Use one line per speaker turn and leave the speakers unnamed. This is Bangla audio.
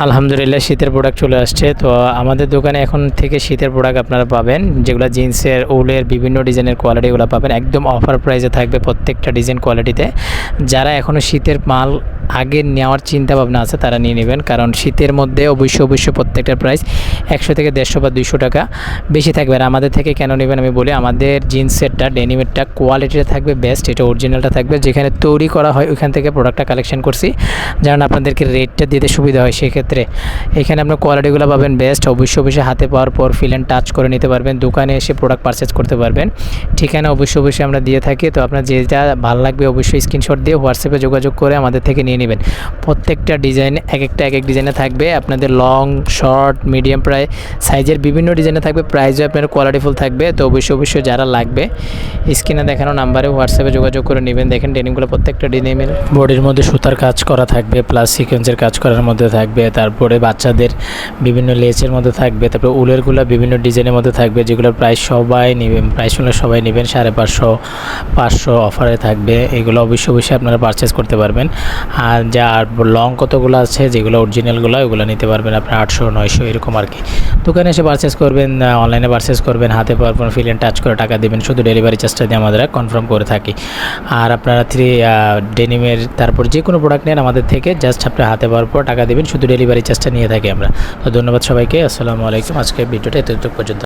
আলহামদুলিল্লাহ শীতের প্রোডাক্ট চলে আসছে। তো আমাদের দোকানে এখন থেকে শীতের প্রোডাক্ট আপনারা পাবেন, যেগুলো জিন্সের, উলের বিভিন্ন ডিজাইনের কোয়ালিটিগুলো পাবেন একদম অফার প্রাইসে থাকবে প্রত্যেকটা ডিজাইন কোয়ালিটিতে। যারা এখনও শীতের মাল আগে নেওয়ার চিন্তা ভাবনা আছে তারা নিয়ে নেবেন, কারণ শীতের মধ্যে অবশ্যই প্রত্যেকটার প্রাইস 100 থেকে 150 বা 200 টাকা বেশি থাকবে। আর আমাদের থেকে কেন নেবেন আমি বলি, আমাদের জিন্সেরটা ডেনিমেরটা কোয়ালিটিটা থাকবে বেস্ট, এটা অরিজিনালটা থাকবে, যেখানে তৈরি করা হয় ওইখান থেকে প্রোডাক্টটা কালেকশন করছি, যেন আপনাদেরকে রেটটা দিতে সুবিধা হয়। সেক্ষেত্রে এখানে আপনার কোয়ালিটিগুলো পাবেন বেস্ট। অবশ্যই হাতে পাওয়ার পর ফিল অ্যান্ড টাচ করে নিতে পারবেন, দোকানে এসে প্রোডাক্ট পারচেজ করতে পারবেন। ঠিকানা অবশ্যই আমরা দিয়ে থাকি। তো আপনার যেটা ভালো লাগবে অবশ্যই স্ক্রিনশট দিয়ে হোয়াটসঅ্যাপে যোগাযোগ করে আমাদের থেকে নিয়ে নেবেন। প্রত্যেকটা ডিজাইন এক এক ডিজাইনে থাকবে, আপনাদের লং, শর্ট, মিডিয়াম প্রায় সাইজের বিভিন্ন ডিজাইনে থাকবে, প্রাইসও আপনার কোয়ালিটিফুল থাকবে। তো অবশ্যই যারা লাগবে স্ক্রিনে দেখানো নাম্বারে হোয়াটসঅ্যাপে যোগাযোগ করে নেবেন। দেখেন ডেনিমগুলো প্রত্যেকটা ডিজাইনের বডির মধ্যে সুতার কাজ করা থাকবে, প্লাস সিকোয়েন্সের কাজ করার মধ্যে থাকবে, তারপরে বাচ্চাদের বিভিন্ন লেসের মধ্যে থাকবে, তারপরে উলেরগুলো বিভিন্ন ডিজাইনের মধ্যে থাকবে, যেগুলোর প্রাইস সবাই নেবেন, প্রাইস হলে সবাই নেবেন 550, 500 অফারে থাকবে। এগুলো অবশ্যই আপনারা পারচেস করতে পারবেন। আর লং কতগুলো আছে যেগুলো অরিজিনালগুলো ওগুলো নিতে পারবেন আপনার 800, 900 এরকম আর কি। দোকানে এসে পারচেস করবেন, অনলাইনে পারচেস করবেন, হাতে পাওয়ার পর ফিল অ্যান্ড টাচ করে টাকা দেবেন, শুধু ডেলিভারি চার্জটা দিয়ে আমাদের কনফার্ম করে থাকি। আর আপনারা ডেনিমের তারপর যে কোনো প্রোডাক্ট নেন আমাদের থেকে, জাস্ট আপনার হাতে পাওয়ার পর টাকা দেবেন, শুধু ডেলিভারি চার্জটা নিয়ে থাকি আমরা। তো ধন্যবাদ সবাইকে, আসসালামু আলাইকুম। আজকের ভিডিওটা এতটুকু পর্যন্ত।